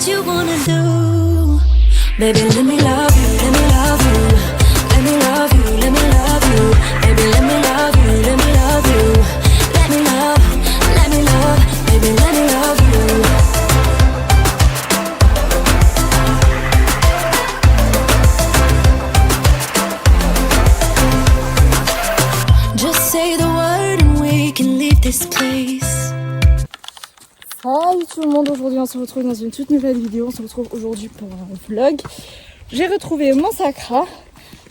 you wanna do? Baby, let me love you, let me love you. Let me love you, let me love you. Baby, let me love you, let me love you. Let me love, baby, let me love you. Just say the word and we can leave this place. Salut tout le monde, aujourd'hui on se retrouve dans une toute nouvelle vidéo. On se retrouve aujourd'hui pour un vlog. J'ai retrouvé mon sacra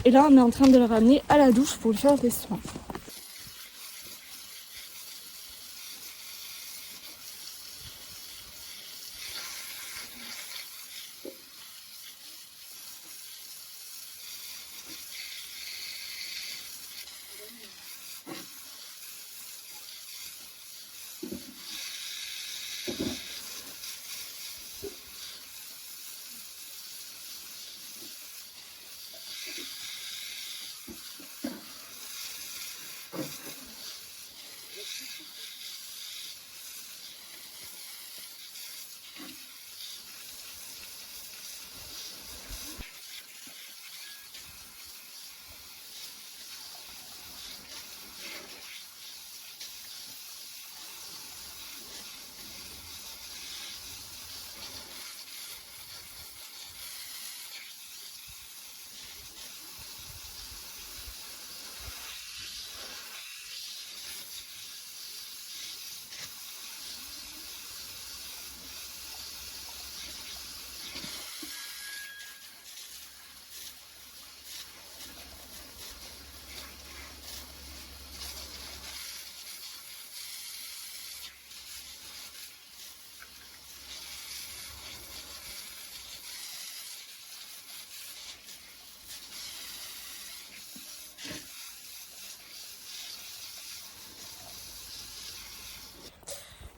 et là on est en train de le ramener à la douche pour lui faire des soins.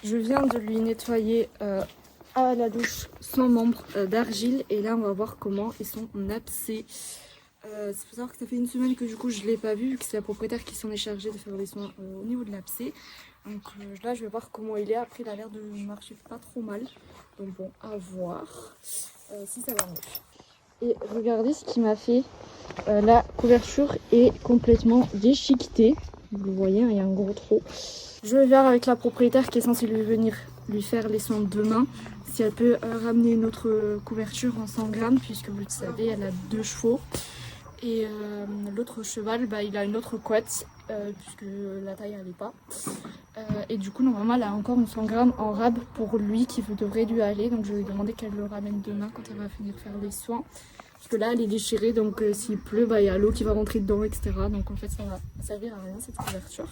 Je viens de lui nettoyer à la douche son membre d'argile et là on va voir comment est son abcès. Il faut savoir que ça fait une semaine que du coup je ne l'ai pas vu vu que c'est la propriétaire qui s'en est chargée de faire les soins au niveau de l'abcès. Donc là je vais voir comment il est. Après il a l'air de marcher pas trop mal. Donc bon, à voir si ça va mieux. Et regardez ce qu'il m'a fait. La couverture est complètement déchiquetée. Vous le voyez, il y a un gros trou. Je vais voir avec la propriétaire qui est censée venir lui faire les soins demain si elle peut ramener une autre couverture en 100 grammes puisque vous le savez elle a 2 chevaux et l'autre cheval il a une autre couette puisque la taille elle n'est pas et du coup normalement elle a encore une 100 grammes en rab pour lui qui devrait lui aller, donc je vais lui demander qu'elle le ramène demain quand elle va venir faire les soins parce que là elle est déchirée, donc s'il pleut il y a l'eau qui va rentrer dedans, etc. Donc en fait ça va servir à rien cette couverture.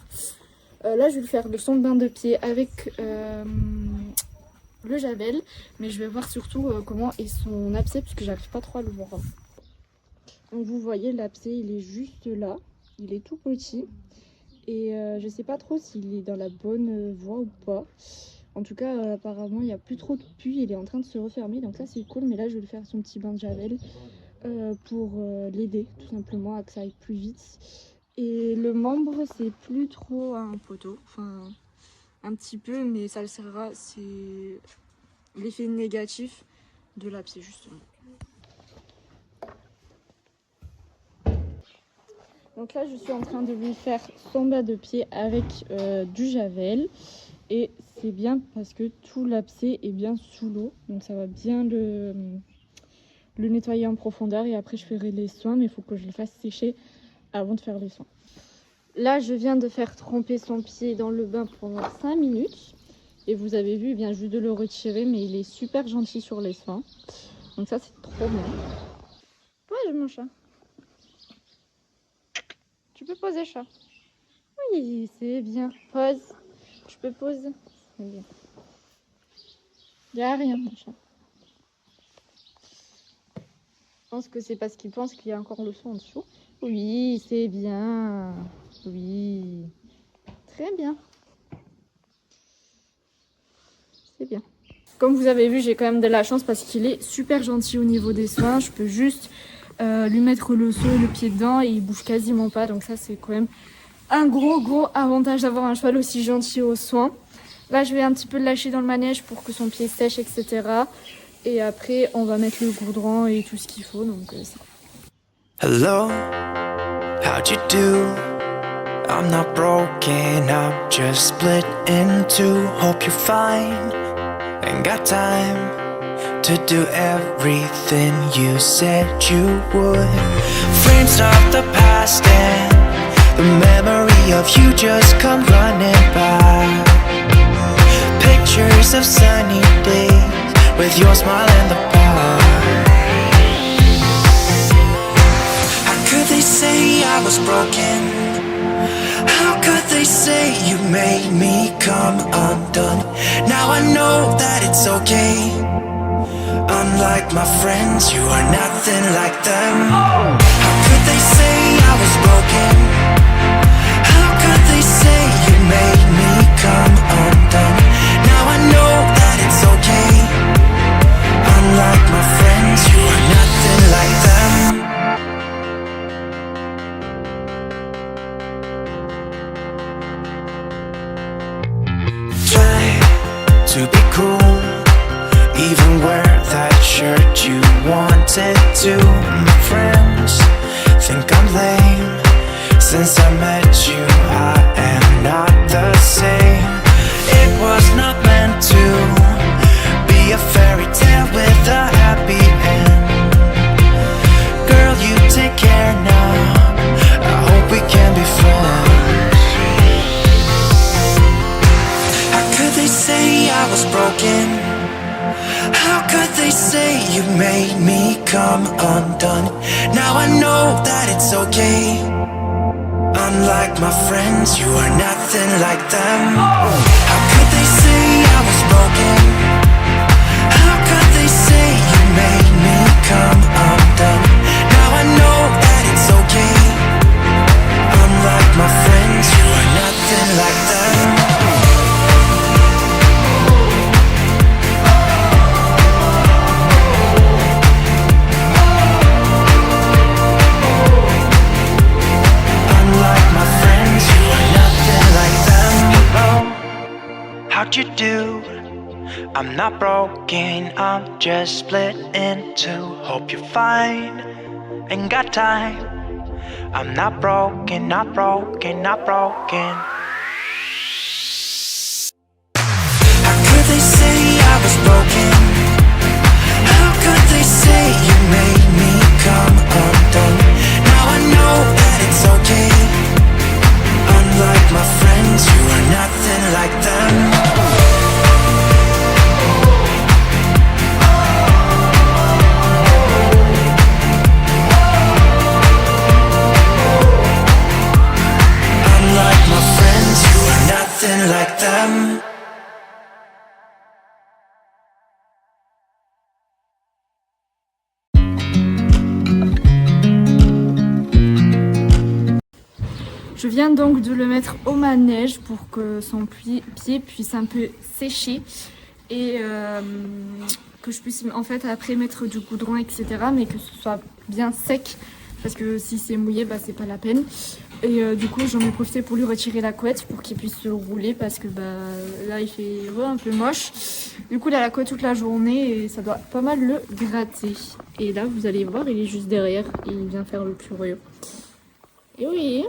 Là je vais lui faire le son de bain de pied avec le javel, mais je vais voir surtout comment est son abcès puisque j'arrive pas trop à le voir. Donc vous voyez l'abcès il est juste là, il est tout petit et je sais pas trop s'il est dans la bonne voie ou pas. En tout cas apparemment il n'y a plus trop de pus, il est en train de se refermer donc ça c'est cool, mais là je vais lui faire son petit bain de javel pour l'aider tout simplement à que ça aille plus vite. Et le membre c'est plus trop un poteau, enfin un petit peu, mais ça le servira, c'est l'effet négatif de l'abcès justement. Donc là je suis en train de lui faire son bas de pied avec du javel et c'est bien parce que tout l'abcès est bien sous l'eau, donc ça va bien le nettoyer en profondeur et après je ferai les soins, mais il faut que je le fasse sécher avant de faire les soins. Là je viens de faire tremper son pied dans le bain pendant 5 minutes et vous avez vu, il vient juste de le retirer, mais il est super gentil sur les soins, donc ça c'est trop bien. Ouais mon chat, tu peux poser chat. Oui c'est bien, pose, je peux poser, c'est bien. Il n'y a rien mon chat. Je pense que c'est parce qu'il pense qu'il y a encore le son en dessous. Oui c'est bien, oui très bien, c'est bien. Comme vous avez vu, j'ai quand même de la chance parce qu'il est super gentil au niveau des soins. Je peux juste lui mettre le seau et le pied dedans et il bouge quasiment pas, donc ça c'est quand même un gros avantage d'avoir un cheval aussi gentil aux soins. Là je vais un petit peu le lâcher dans le manège pour que son pied sèche, etc. Et après, on va mettre le goudron et tout ce qu'il faut. Donc, c'est... Hello, how'd you do? I'm not broken, I'm just split in two. Hope you're fine, ain't got time to do everything you said you would. Frames of the past and the memory of you just come running by. Pictures of sunny days with your smile in the bar. How could they say I was broken? How could they say you made me come undone? Now I know that it's okay. Unlike my friends, you are nothing like them. How could they say I was broken? How could they say you made me come undone? Now I know that it's okay. Unlike my friends, you are nothing like them. To be cool, even wear that shirt you wanted to. My friends think I'm lame. Since I met you, I am not the same. It was not meant to be a fairy tale with a happy end. Girl, you take care now. I hope we can be friends. They say I was broken. How could they say you made me come undone? Now I know that it's okay. Unlike my friends, you are nothing like them. How could they say I was broken? How could they say you made me come undone? Now I know that it's okay. Unlike my friends, you are nothing like them. How'd you do? I'm not broken, I'm just split in two. Hope you're fine, ain't got time. I'm not broken, not broken, not broken. How could they say I was broken? How could they say you made me come undone? Now I know that it's okay. Unlike my friends, you are nothing like them. Unlike my friends, you are nothing like them. Je viens donc de le mettre au manège pour que son pied puisse un peu sécher et que je puisse en fait après mettre du goudron, etc. mais que ce soit bien sec parce que si c'est mouillé, bah, c'est pas la peine. Et du coup j'en ai profité pour lui retirer la couette pour qu'il puisse se rouler parce que bah, là il fait un peu moche. Du coup il a la couette toute la journée et ça doit pas mal le gratter. Et là vous allez voir, il est juste derrière et il vient faire le curieux. Et oui.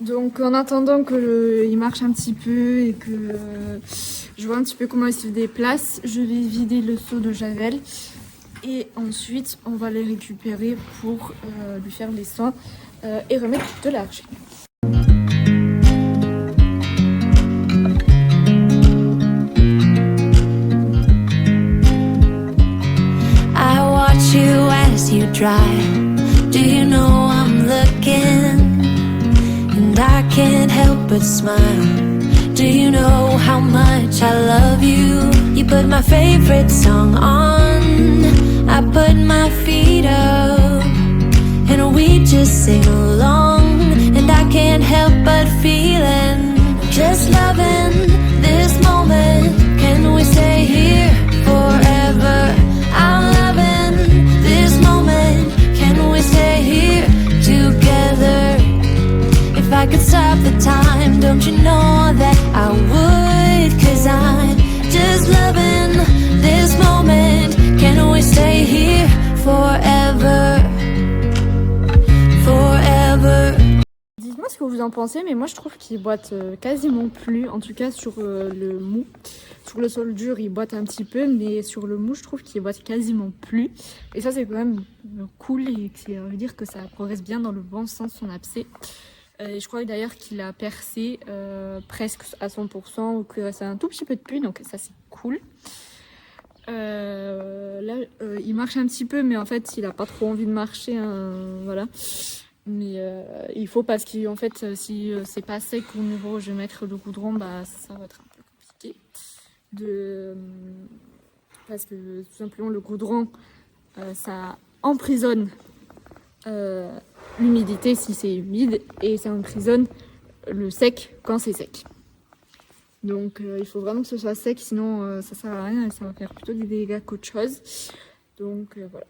Donc en attendant qu'il marche un petit peu et que je vois un petit peu comment il se déplace, je vais vider le seau de javel et ensuite on va les récupérer pour lui faire les soins et remettre de l'argile. I watch you as you drive. Do you know I'm looking? And I can't help but smile. Do you know how much I love you? You put my favorite song on, I put my feet up, and we just sing along. And I can't help but feeling, just loving this moment. Can we stay here forever? I'm loving this moment. Can we stay here together? If I could stop the time, don't you know that I would? 'Cause I'm just loving this moment. vous en pensez, mais moi je trouve qu'il boite quasiment plus, en tout cas sur le mou. Sur le sol dur, il boite un petit peu, mais sur le mou, je trouve qu'il boite quasiment plus. Et ça, c'est quand même cool et ça veut dire que ça progresse bien dans le bon sens son abcès. Et je crois d'ailleurs qu'il a percé presque à 100% ou que c'est un tout petit peu de pus, donc ça c'est cool. Là, il marche un petit peu, mais en fait, il a pas trop envie de marcher, hein, voilà. Mais il faut parce qu'en fait, si c'est pas sec au niveau où je vais mettre le goudron, bah ça va être un peu compliqué. Parce que tout simplement le goudron, ça emprisonne l'humidité si c'est humide et ça emprisonne le sec quand c'est sec. Donc il faut vraiment que ce soit sec, sinon ça sert à rien et ça va faire plutôt des dégâts qu'autre chose. Donc voilà.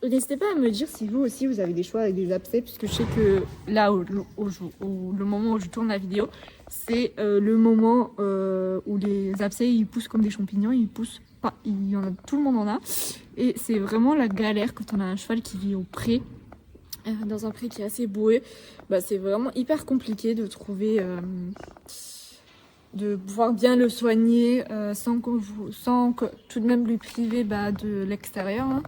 N'hésitez pas à me dire si vous aussi vous avez des choix avec des abcès, puisque je sais que là, le moment où je tourne la vidéo, c'est le moment où les abcès ils poussent comme des champignons, ils poussent pas, il y en a, tout le monde en a, et c'est vraiment la galère quand on a un cheval qui vit au pré, dans un pré qui est assez boueux. Bah, c'est vraiment hyper compliqué de trouver, de pouvoir bien le soigner sans que tout de même lui priver de l'extérieur, hein,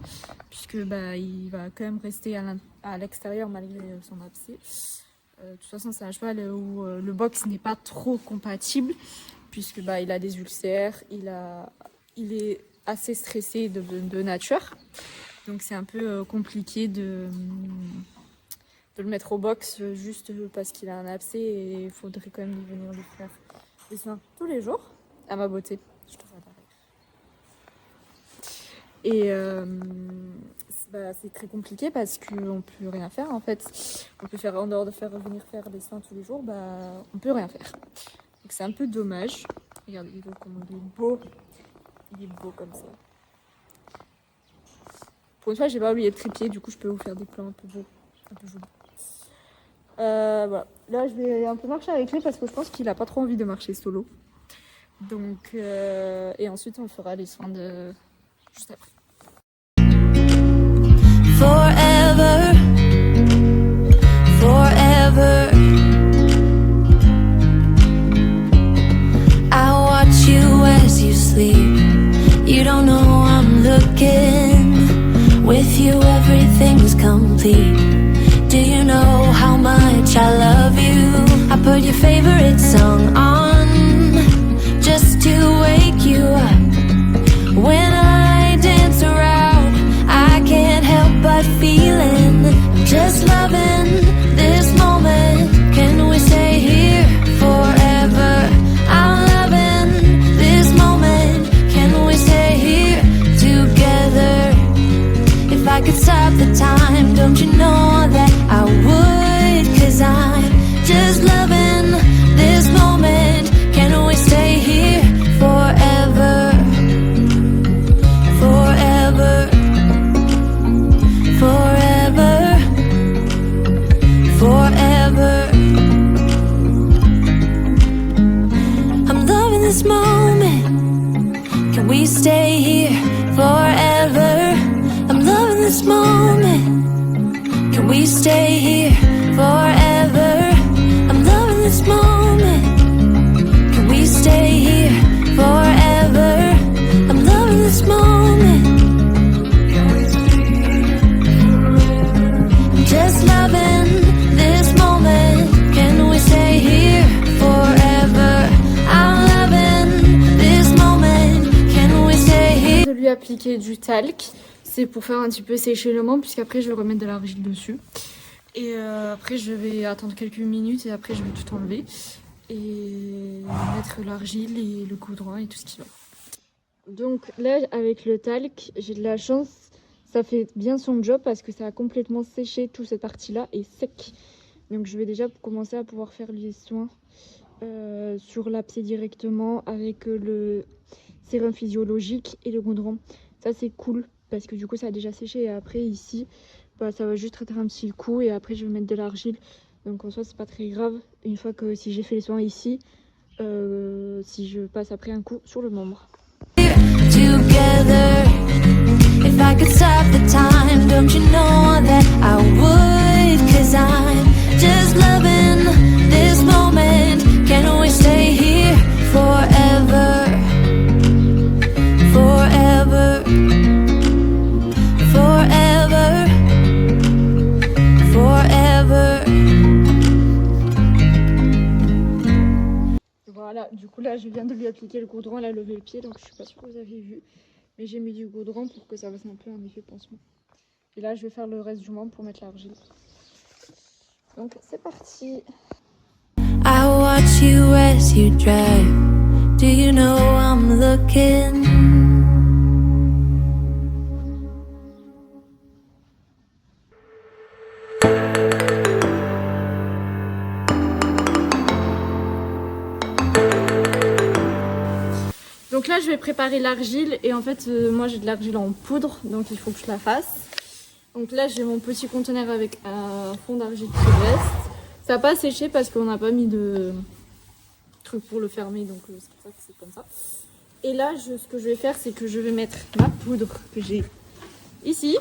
puisque il va quand même rester à l'extérieur malgré son abcès. De toute façon, c'est un cheval où le box n'est pas trop compatible, puisque il a des ulcères, il est assez stressé de nature, donc c'est un peu compliqué de le mettre au box juste parce qu'il a un abcès, et il faudrait quand même venir lui faire des soins tous les jours à ma beauté. Je te vois derrière. Et c'est très compliqué parce qu'on peut rien faire en fait. On peut faire, en dehors de venir faire des soins tous les jours, on peut rien faire. Donc c'est un peu dommage. Regardez comment il est beau. Il est beau comme ça. Pour une fois, j'ai pas oublié de trépied, du coup je peux vous faire des plans un peu beaux, un peu jolis. Voilà. Là, je vais un peu marcher avec lui parce que je pense qu'il a pas trop envie de marcher solo. Donc, et ensuite, on fera les soins juste après. Forever, forever. I watch you as you sleep. You don't know I'm looking. With you, everything's complete. Do you know how much I love you? I put your favorite song on just to wake you up. When I dance around, I can't help but feeling I'm just loving this moment. Can we stay here forever? I'm loving this moment. Can we stay here together? If I could stop the time, don't you know that I would? 'Cause I'm just loving this moment. Can we stay here forever? Forever, forever, forever. I'm loving this moment. Can we stay here forever? I'm loving this moment. Can we stay here forever? I'm loving this moment. Can we stay here forever? I'm loving this moment. I'm just loving this moment. Can we stay here forever? I'm loving this moment. Can we stay here? De lui appliquer du talc. C'est pour faire un petit peu sécher le membre, puisqu'après je vais remettre de l'argile dessus. Et après je vais attendre quelques minutes et après je vais tout enlever. Et mettre l'argile et le goudron et tout ce qui va. Donc là avec le talc, j'ai de la chance. Ça fait bien son job parce que ça a complètement séché toute cette partie-là et sec. Donc je vais déjà commencer à pouvoir faire les soins sur l'abcès directement avec le sérum physiologique et le goudron. Ça c'est cool. Parce que du coup ça a déjà séché et après ici ça va juste être un petit coup et après je vais mettre de l'argile, donc en soi c'est pas très grave une fois que si j'ai fait les soins ici, si je passe après un coup sur le membre. Together, if I could stop the time, don't you know that I would? 'Cause I'm just loving this Du coup là je viens de lui appliquer le goudron, elle a levé le pied donc je suis pas sûre que vous avez vu. Mais j'ai mis du goudron pour que ça fasse un peu un effet pansement. Et là je vais faire le reste du membre pour mettre l'argile. Donc c'est parti. I watch you as you drive. Do you know I'm looking? Donc là je vais préparer l'argile et en fait moi j'ai de l'argile en poudre donc il faut que je la fasse. Donc là j'ai mon petit conteneur avec un fond d'argile qui reste. Ça n'a pas séché parce qu'on n'a pas mis de truc pour le fermer donc c'est pour ça que c'est comme ça. Et là ce que je vais faire c'est que je vais mettre ma poudre que j'ai ici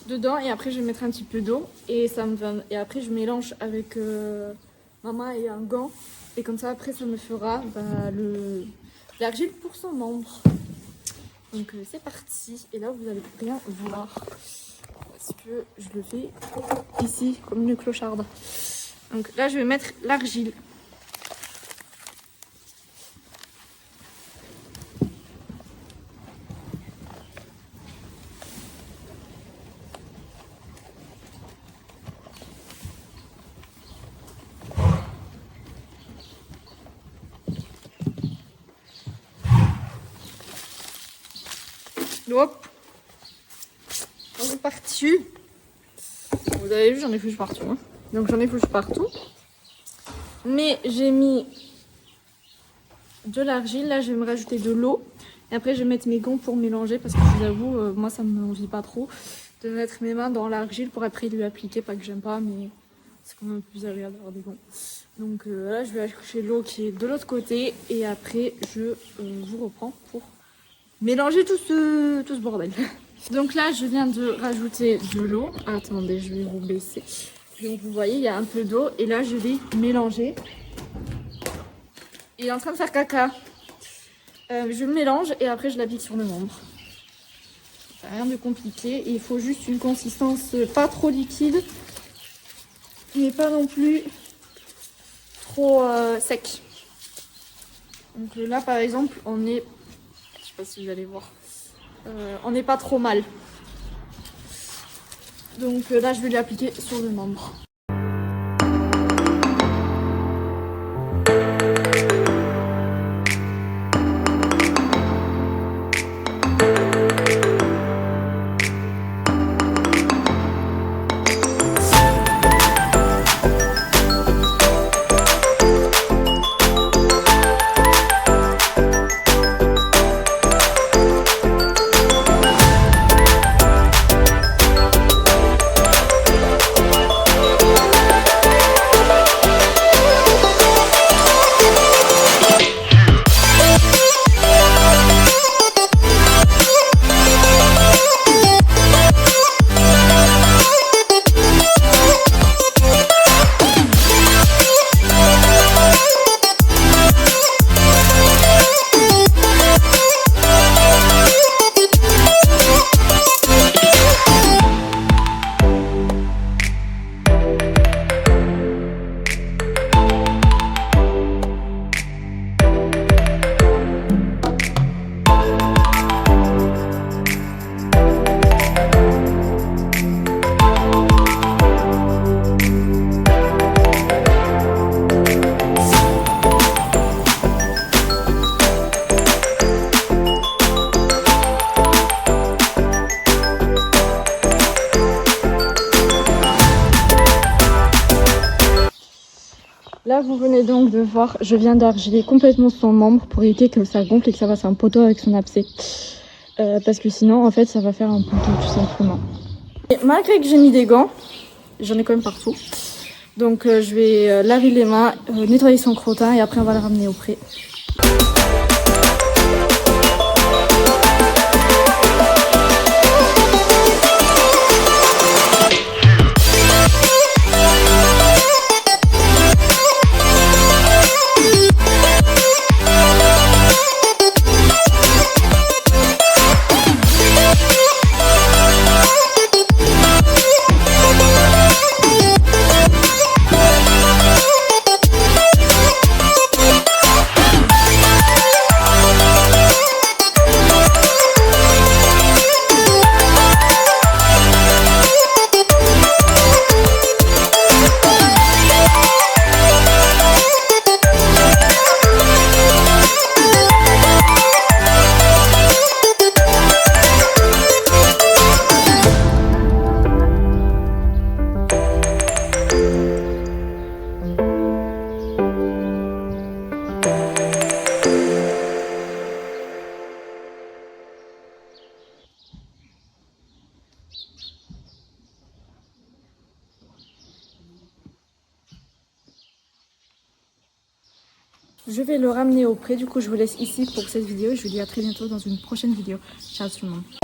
dedans et après je vais mettre un petit peu d'eau et et après je mélange avec ma main et un gant. Et comme ça, après, ça me fera l'argile pour son membre. Donc, c'est parti. Et là, vous allez rien voir. Parce que je le fais ici, comme une clocharde. Donc là, je vais mettre l'argile. Hop, on est parti. Vous avez vu, j'en ai foutu partout. Hein. Donc j'en ai foutu partout. Mais j'ai mis de l'argile. Là, je vais me rajouter de l'eau. Et après, je vais mettre mes gants pour mélanger. Parce que je vous avoue, moi, ça me envie pas trop de mettre mes mains dans l'argile pour après lui appliquer. Pas que j'aime pas, mais c'est quand même plus agréable d'avoir des gants. Donc là, je vais accrocher l'eau qui est de l'autre côté. Et après, je vous reprends pour mélanger tout ce bordel. Donc là, je viens de rajouter de l'eau. Attendez, je vais vous baisser. Donc vous voyez, il y a un peu d'eau. Et là, je vais mélanger. Il est en train de faire caca. Je le mélange et après, je l'applique sur le membre. Rien de compliqué. Il faut juste une consistance pas trop liquide. Mais pas non plus trop sec. Donc là, par exemple, on est... Je sais pas si vous allez voir. On n'est pas trop mal. Donc là, je vais lui appliquer sur le membre. Là, vous venez donc de voir, je viens d'argiler complètement son membre pour éviter que ça gonfle et que ça fasse un poteau avec son abcès. Parce que sinon, en fait, ça va faire un poteau tout simplement. Et malgré que j'ai mis des gants, j'en ai quand même partout. Donc, je vais laver les mains, nettoyer son crottin et après, on va le ramener au pré. je vais le ramener au pré. Du coup, je vous laisse ici pour cette vidéo. Je vous dis à très bientôt dans une prochaine vidéo. Ciao tout le monde.